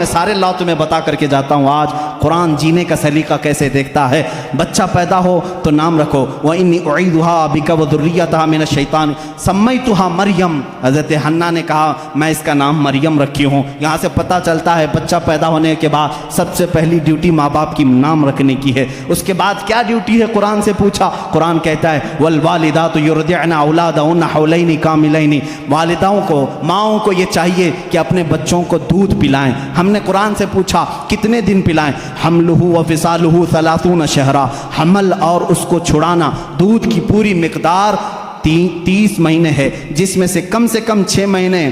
میں سارے لا تمہیں بتا کر کے جاتا ہوں آج قرآن جینے کا سلیقہ کیسے دیکھتا ہے۔ بچہ پیدا ہو تو نام رکھو وَإِنِّي أُعِيذُهَا بِكَ وَذُرِّيَّتَهَا مِنَ الشَّيْطَانِ سَمَّيْتُهَا مریم، حضرت حنا نے کہا میں اس کا نام مریم رکھی ہوں۔ یہاں سے پتہ چلتا ہے بچہ پیدا ہونے کے بعد سب سے پہلی ڈیوٹی ماں باپ کی نام رکھنے کی ہے۔ اس کے بعد کیا ڈیوٹی ہے قرآن سے پوچھا، قرآن کہتا ہے وَالْوَالِدَاتُ يُرْضِعْنَ أَوْلَادَهُنَّ حَوْلَيْنِ كَامِلَيْنِ، والداؤں کو ماؤں کو یہ چاہیے کہ اپنے بچوں کو دودھ پلائیں۔ ہم نے قرآن سے پوچھا کتنے دن پلائیں، حملہ و فصالہ 30 شہرا، حمل اور اس کو چھڑانا دودھ کی پوری مقدار 30 مہینے ہے، جس میں سے کم 6 مہینے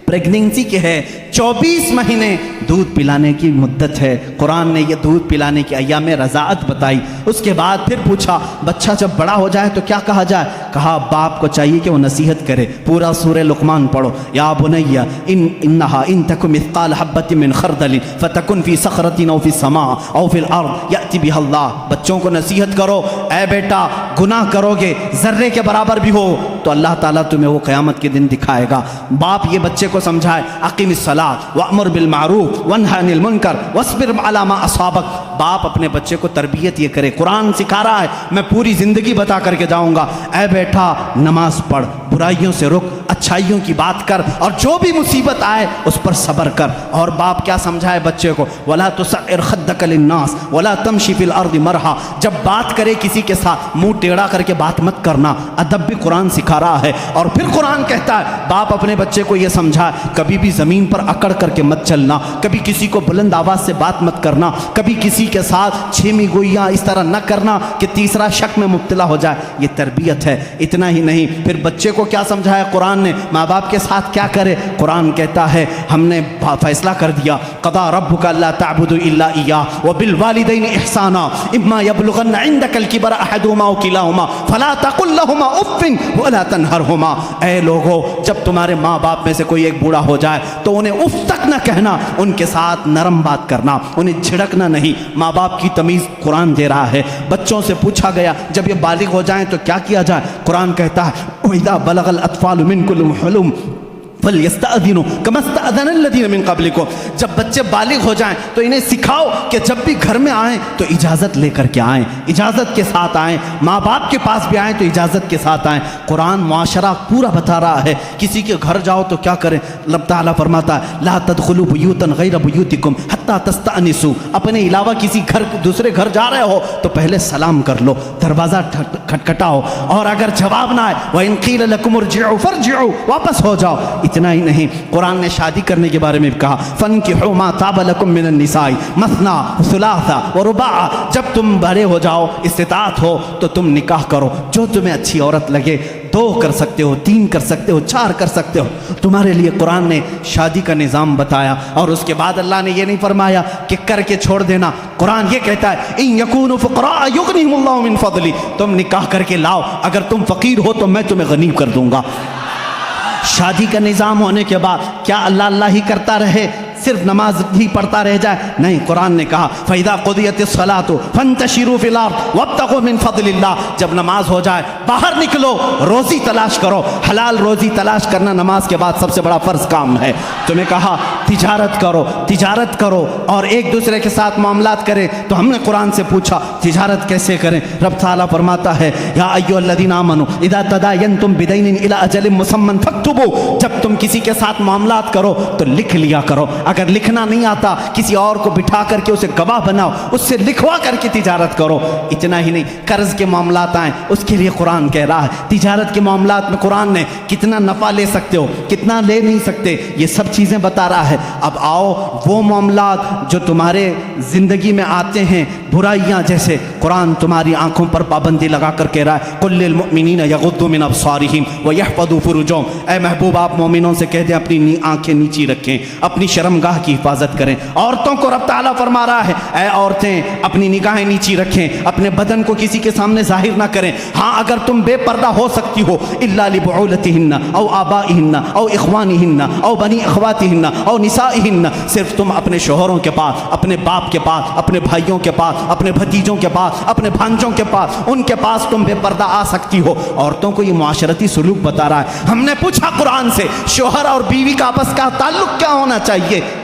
پریگننسی کے ہے، 24 مہینے دودھ پلانے کی مدت ہے۔ قرآن نے یہ دودھ پلانے کی ایام رضاعت بتائی۔ اس کے بعد پھر پوچھا بچہ جب بڑا ہو جائے تو کیا کہا جائے، کہا باپ کو چاہیے کہ وہ نصیحت کرے۔ پورا سورہ لقمان پڑھو، یا بنی انہا ان تک مثقال حبۃ من خردل فتکن فی صخرۃ او فی السماء او فی الارض یأتی بها اللہ۔ بچوں کو نصیحت کرو، اے بیٹا گناہ کرو گے ذرے کے برابر بھی ہو تو اللہ تعالیٰ تمہیں وہ قیامت کے دن دکھائے گا۔ باپ یہ بچے کو سمجھائے اقیم الصلاۃ وامر بالمعروف وانہی عن المنکر واصبر علی ما اصابک۔ باپ اپنے بچے کو تربیت یہ کرے، قرآن سکھا رہا ہے، میں پوری زندگی بتا کر کے جاؤں گا، اے بیٹا نماز پڑھ، برائیوں سے رک، اچھائیوں کی بات کر، اور جو بھی مصیبت آئے اس پر صبر کر۔ اور باپ کیا سمجھائے بچے کو، ولا تصعر خدک للناس ولا تمشی فی الارض مرحا، جب بات کرے کسی کے ساتھ منہ ٹیڑھا کر کے بات مت کرنا، ادب بھی قرآن سکھا رہا ہے۔ اور پھر قرآن کہتا ہے باپ اپنے بچے کو یہ سمجھائے کبھی بھی زمین پر اکڑ کر کے مت چلنا، کبھی کسی کو بلند آواز سے بات مت کرنا، کبھی کسی کے ساتھ چھیمی گوئیاں اس طرح نہ کرنا کہ تیسرا شک میں مبتلا ہو جائے، یہ تربیت ہے۔ اتنا ہی نہیں، پھر بچے کو کیا سمجھایا قرآن نے، ماں باپ کے ساتھ کیا کرے۔ قرآن کہتا ہے ہم نے فیصلہ کر دیا قضا ربک الا تعبدوا الا ایاہ وبالوالدین احسانا اما یبلغن عندک الکبر احدهما او کلاهما فلا تقل لهما اف ولا تنهرهما۔ اے لوگو جب تمہارے ماں باپ میں سے کوئی ایک بوڑھا ہو جائے تو انہیں اف تک نہ کہنا، ان کے ساتھ نرم بات کرنا، انہیں جھڑکنا نہیں۔ ماں باپ کی تمیز قرآن دے رہا ہے۔ بچوں سے پوچھا گیا جب یہ بالغ ہو جائیں تو کیا کیا جائے، قرآن کہتا ہے وَإِذَا بَلَغَ الْأَطْفَالُ مِنْكُمُ الْحُلُمَ فَلْيَسْتَأْذِنُوا كَمَا اسْتَأْذَنَ الَّذِينَ مِنْ قَبْلِكُمْ۔ جب بچے بالغ ہو جائیں تو انہیں سکھاؤ کہ جب بھی گھر میں آئیں تو اجازت لے کر کے آئیں، اجازت کے ساتھ آئیں، ماں باپ کے پاس بھی آئیں تو اجازت کے ساتھ آئیں۔ قرآن معاشرہ پورا بتا رہا ہے، کسی کے گھر جاؤ تو کیا کریں، اللہ تعالیٰ فرماتا ہے لا تدخلوا بیوتا غیر بیوتکم حتی تستأنسوا، اپنے علاوہ کسی گھر دوسرے گھر جا رہے ہو تو پہلے سلام کر لو، دروازہ کھٹکھٹاؤ، اور اگر جواب نہ آئے وَإِن قِيلَ لَكُمُ ارْجِعُوا فَارْجِعُوا، واپس ہو جاؤ۔ اتنا ہی نہیں، قرآن نے شادی کرنے کے بارے میں بھی کہا فَانْكِحُوا مَا طَابَ لَكُم مِّنَ النِّسَاءِ مَثْنَىٰ وَثُلَاثَ وَرُبَاعَ، جب تم بڑے ہو جاؤ استطاعت ہو تو تم نکاح کرو، جو تمہیں اچھی عورت لگے، 2 کر سکتے ہو، 3 کر سکتے ہو، 4 کر سکتے ہو، تمہارے لیے قرآن نے شادی کا نظام بتایا۔ اور اس کے بعد اللہ نے یہ نہیں فرمایا کہ کر کے چھوڑ دینا، قرآن یہ کہتا ہے ان یکونوا فقراء یغنیہم اللہ من فضلہ، تم نکاح کر کے لاؤ، اگر تم فقیر ہو تو میں تمہیں غنی کر دوں گا۔ شادی کا نظام ہونے کے بعد کیا اللہ اللہ ہی کرتا رہے، صرف نماز ہی پڑھتا رہ جائے؟ نہیں، قرآن نے کہا فَإِذَا قُضِيَتِ الصَّلَاةُ فَانْتَشِرُوا فِي الْأَرْضِ وَابْتَغُوا مِنْ فَضْلِ اللَّهِ، جب نماز ہو جائے باہر نکلو، روزی تلاش کرو، حلال روزی تلاش کرنا نماز کے بعد سب سے بڑا فرض کام ہے۔ تمہیں کہا تجارت کرو، تجارت کرو اور ایک دوسرے کے ساتھ معاملات کریں، تو ہم نے قرآن سے پوچھا تجارت کیسے کریں، رب تعالیٰ فرماتا ہے یا ایھا الذین آمنوا اذا تداینتم بدین الی اجل مسمى فاکتبوا، جب تم کسی کے ساتھ معاملات کرو تو لکھ لیا کرو، اگر لکھنا نہیں آتا کسی اور کو بٹھا کر کے اسے گواہ بناؤ، اس سے لکھوا کر کے تجارت کرو۔ اتنا ہی نہیں، قرض کے معاملات آئیں اس کے لیے قرآن کہہ رہا ہے تجارت کے معاملات میں قرآن نے کتنا نفع لے سکتے ہو، کتنا لے نہیں سکتے، یہ سب چیزیں بتا رہا ہے۔ اب آؤ وہ معاملات جو تمہارے زندگی میں آتے ہیں، برائیاں جیسے، قرآن تمہاری آنکھوں پر پابندی لگا کر کہہ رہا ہے قل للمؤمنین یغضوا من ابصارہم ویحفظوا فروجہم، اے محبوب آپ مومنوں سے کہہ دیں اپنی آنکھیں نیچی رکھیں، اپنی شرمگاہ کی حفاظت کریں۔ عورتوں کو رب تعالیٰ فرما رہا ہے اے عورتیں اپنی نگاہیں نیچی رکھیں، اپنے بدن کو کسی کے سامنے ظاہر نہ کریں۔ ہاں اگر تم بے پردہ ہو سکتی ہو الا لبعولتہن او آبائہن او اخوانہن او بنی اخواتہن او نسائہن، صرف تم اپنے شوہروں کے پاس، اپنے باپ کے پاس، اپنے بھائیوں کے پاس، اپنے بھتیجوں کے پاس، اپنے بھانجوں کے پاس، ان کے پاس تم بے پردہ آ سکتی ہو۔ عورتوں کو یہ معاشرتی سلوک بتا رہا ہے۔ ہم نے پوچھا قرآن سے شوہر اور بیوی کا آپس کا تعلق کیا ہونا چاہیے،